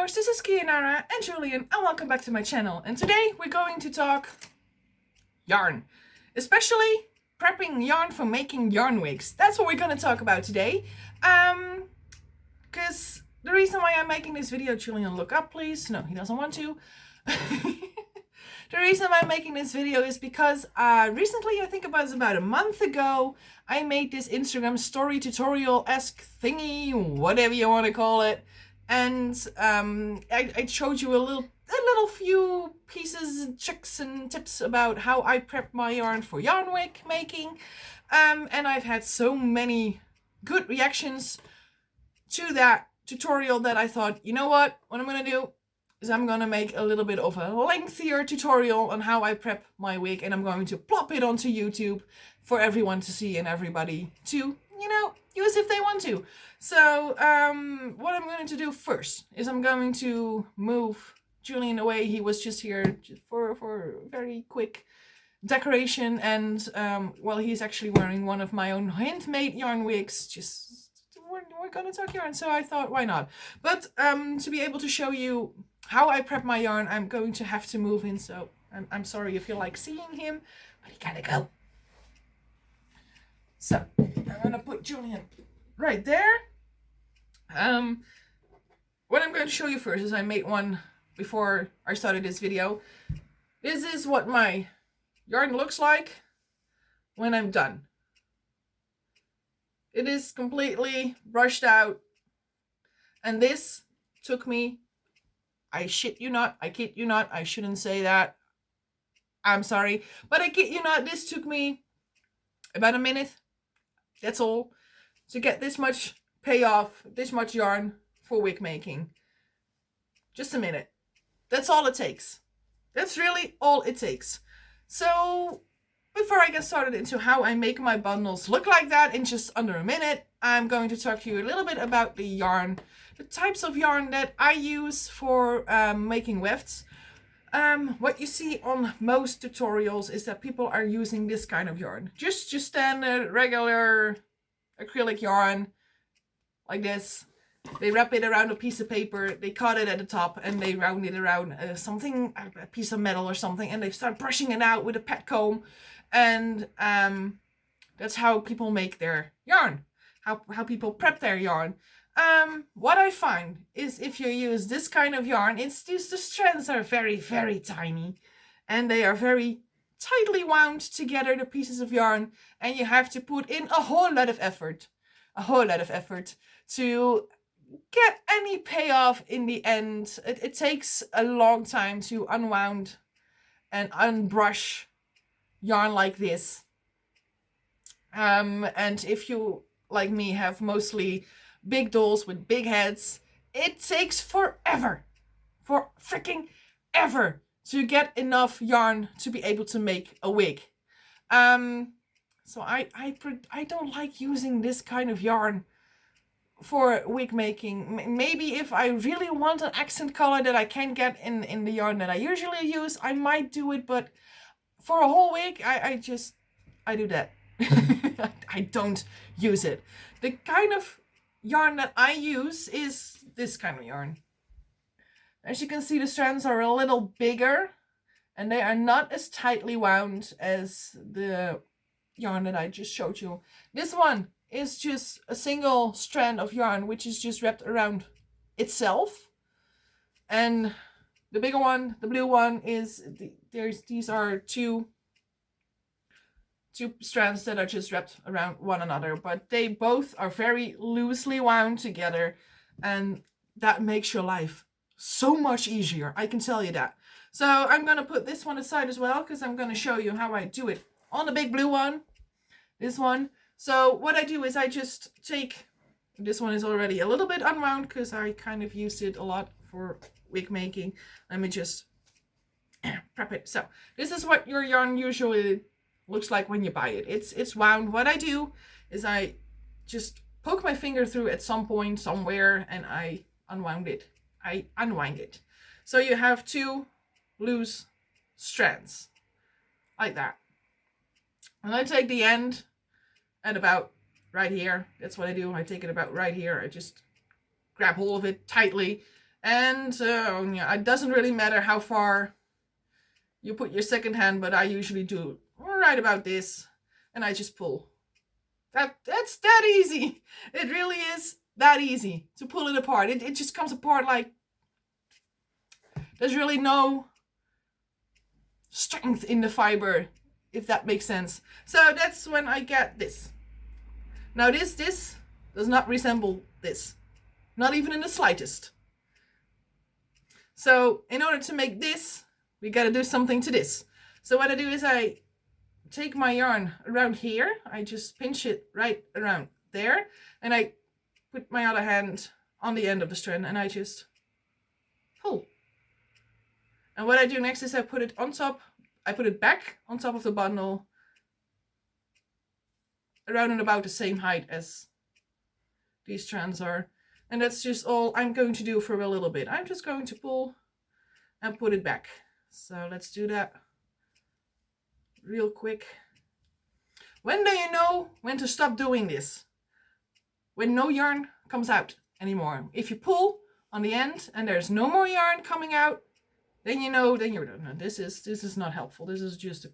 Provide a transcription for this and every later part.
yarners, this is Kianara and Julian and welcome back to my channel. And today we're going to talk yarn, especially prepping yarn for making yarn wigs. That's what we're going to talk about today. Because the reason why I'm making this video, Julian, look up please. No, he doesn't want to. The reason why I'm making this video is because recently, I think it was about a month ago, I made this Instagram story tutorial-esque thingy, whatever you want to call it. And I showed you a little few pieces and tricks and tips about how I prep my yarn for yarn wig making. And I've had so many good reactions to that tutorial that I thought, you know what I'm going to do is I'm going to make a little bit of a lengthier tutorial on how I prep my wig, and I'm going to plop it onto YouTube for everyone to see and everybody to, you know, use if they want to. So what I'm going to do first is I'm going to move Julian away. He was just here for a very quick decoration, and well, he's actually wearing one of my own handmade yarn wigs. We're gonna talk yarn, so I thought, why not? But to be able to show you how I prep my yarn, I'm going to have to move in, so I'm sorry if you like seeing him, but he gotta go. So I'm gonna put Julian right there. What I'm going to show you first is I made one before I started this video. This is what my yarn looks like when I'm done. It is completely brushed out, and this took me, I shit you not, I kid you not, I shouldn't say that, I'm sorry, but I kid you not, this took me about a minute, that's all, to get this much payoff, this much yarn for wig making. Just a minute. That's all it takes. That's really all it takes. So before I get started into how I make my bundles look like that in just under a minute, I'm going to talk to you a little bit about the yarn, the types of yarn that I use for making wefts. What you see on most tutorials is that people are using this kind of yarn. Just standard, regular acrylic yarn, like this. They wrap it around a piece of paper, they cut it at the top, and they round it around something, a piece of metal or something, and they start brushing it out with a pet comb. And that's how people make their yarn, how people prep their yarn. What I find is if you use this kind of yarn, it's just the strands are very, very tiny, and they are very tightly wound together, the pieces of yarn, and you have to put in a whole lot of effort to get any payoff in the end. It takes a long time to unwound and unbrush yarn like this. And if you, like me, have mostly big dolls with big heads, it takes forever, for freaking ever, to get enough yarn to be able to make a wig. So I don't like using this kind of yarn for wig making. Maybe if I really want an accent color that I can get in the yarn that I usually use, I might do it, but for a whole wig, I do that. I don't use it. The kind of yarn that I use is this kind of yarn. As you can see, the strands are a little bigger, and they are not as tightly wound as the yarn that I just showed you. This one is just a single strand of yarn, which is just wrapped around itself. And the bigger one, the blue one, is these are two strands that are just wrapped around one another, but they both are very loosely wound together, and that makes your life so much easier, I can tell you that. So I'm gonna put this one aside as well, because I'm gonna show you how I do it on the big blue one, this one. So what I do is I just take, this one is already a little bit unwound because I kind of used it a lot for wig making. Let me just prep it. So this is what your yarn usually looks like when you buy it. It's wound. What I do is I just poke my finger through at some point somewhere, and I unwind it. So you have two loose strands like that. And I take the end at about right here. That's what I do. I take it about right here. I just grab hold of it tightly And yeah, it doesn't really matter how far you put your second hand, but I usually do right about this, and I just pull. That's that easy. It really is that easy to pull it apart. It just comes apart like there's really no strength in the fiber, if that makes sense. So that's when I get this. Now this does not resemble this, not even in the slightest. So in order to make this, we got to do something to this. So what I do is I take my yarn around here, I just pinch it right around there, and I put my other hand on the end of the strand and I just pull. And what I do next is I put it on top, I put it back on top of the bundle, around and about the same height as these strands are. And that's just all I'm going to do for a little bit. I'm just going to pull and put it back. So let's do that real quick. When do you know when to stop doing this? When no yarn comes out anymore. If you pull on the end and there's no more yarn coming out, then you know, then you're done. No, this is not helpful. This is just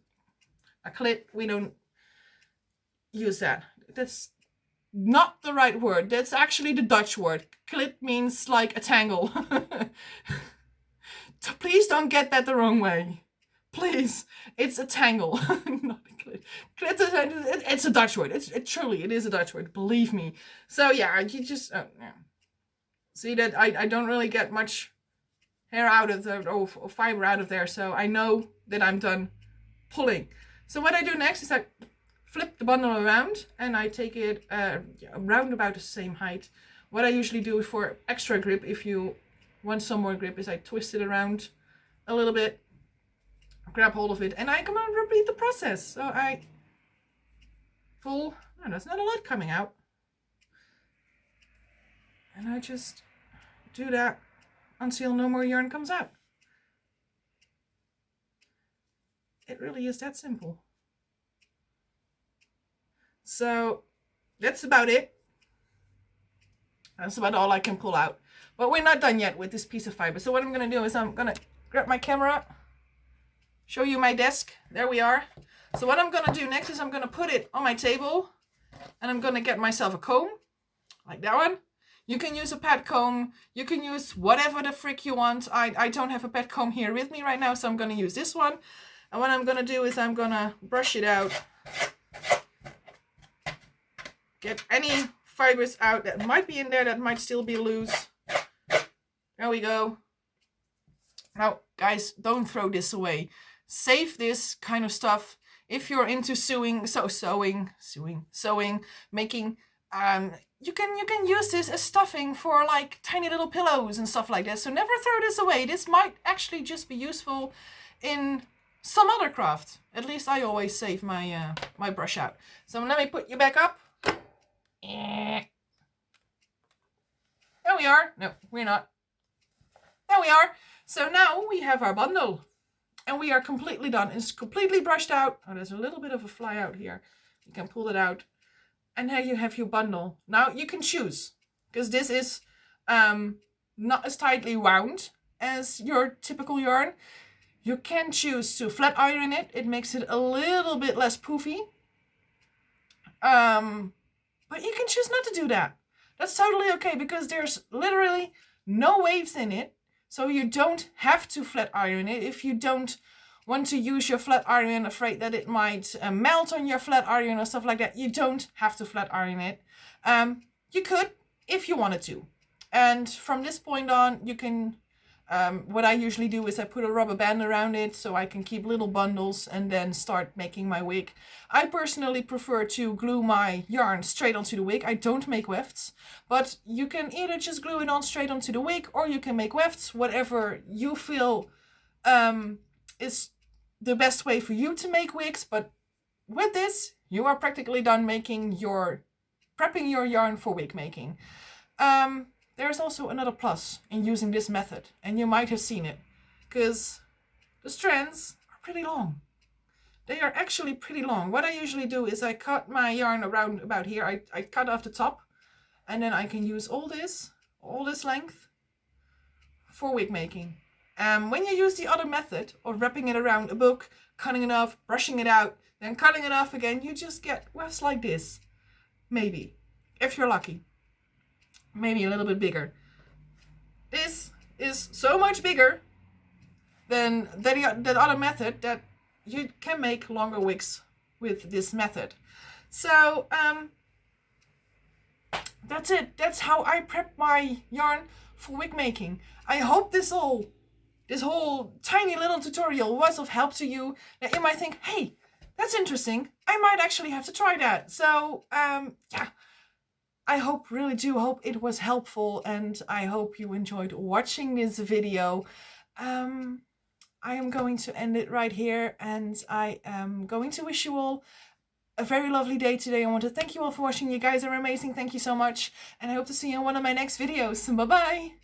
a clit. We don't use that. That's not the right word. That's actually the Dutch word. Clit means like a tangle. Please don't get that the wrong way. Please, it's a tangle, not a clit. It's a Dutch word. It truly is a Dutch word. Believe me. So yeah, you just see that I don't really get much hair out of the or fiber out of there. So I know that I'm done pulling. So what I do next is I flip the bundle around and I take it around about the same height. What I usually do for extra grip, if you want some more grip, is I twist it around a little bit, grab hold of it, and I come and repeat the process. So I pull, no, there's not a lot coming out. And I just do that until no more yarn comes out. It really is that simple. So that's about it. That's about all I can pull out. But we're not done yet with this piece of fiber. So what I'm going to do is I'm going to grab my camera, show you my desk. There we are. So what I'm going to do next is I'm going to put it on my table and I'm going to get myself a comb like that one. You can use a pet comb. You can use whatever the frick you want. I don't have a pet comb here with me right now, so I'm going to use this one. And what I'm going to do is I'm going to brush it out. Get any fibers out that might be in there that might still be loose. There we go. Now, guys, don't throw this away. Save this kind of stuff if you're into sewing, making. You can use this as stuffing for like tiny little pillows and stuff like that. So never throw this away. This might actually just be useful in some other craft. At least I always save my my brush out. So let me put you back up. There we are. No, we're not. There we are. So now we have our bundle and we are completely done. It's completely brushed out. Oh, there's a little bit of a fly out here. You can pull it out. And here you have your bundle. Now you can choose, because this is not as tightly wound as your typical yarn. You can choose to flat iron it. It makes it a little bit less poofy. But you can choose not to do that. That's totally okay, because there's literally no waves in it. So you don't have to flat iron it. If you don't want to use your flat iron, afraid that it might melt on your flat iron or stuff like that, you don't have to flat iron it. You could if you wanted to. And from this point on, you can, what I usually do is I put a rubber band around it so I can keep little bundles and then start making my wig. I personally prefer to glue my yarn straight onto the wig. I don't make wefts, but you can either just glue it on straight onto the wig, or you can make wefts, whatever you feel is the best way for you to make wigs. But with this, you are practically done prepping your yarn for wig making. There's also another plus in using this method, and you might have seen it, because the strands are pretty long. They are actually pretty long. What I usually do is I cut my yarn around about here. I cut off the top, and then I can use all this length for wig making. When you use the other method of wrapping it around a book, cutting it off, brushing it out, then cutting it off again, you just get wefts like this. Maybe, if you're lucky. Maybe a little bit bigger. This is so much bigger than that other method that you can make longer wigs with this method. So that's it. That's how I prep my yarn for wig making. I hope this whole tiny little tutorial was of help to you. That you might think, hey, that's interesting. I might actually have to try that. So yeah, I really do hope it was helpful, and I hope you enjoyed watching this video. I am going to end it right here, and I am going to wish you all a very lovely day today. I want to thank you all for watching. You guys are amazing. Thank you so much, and I hope to see you in one of my next videos. Bye bye.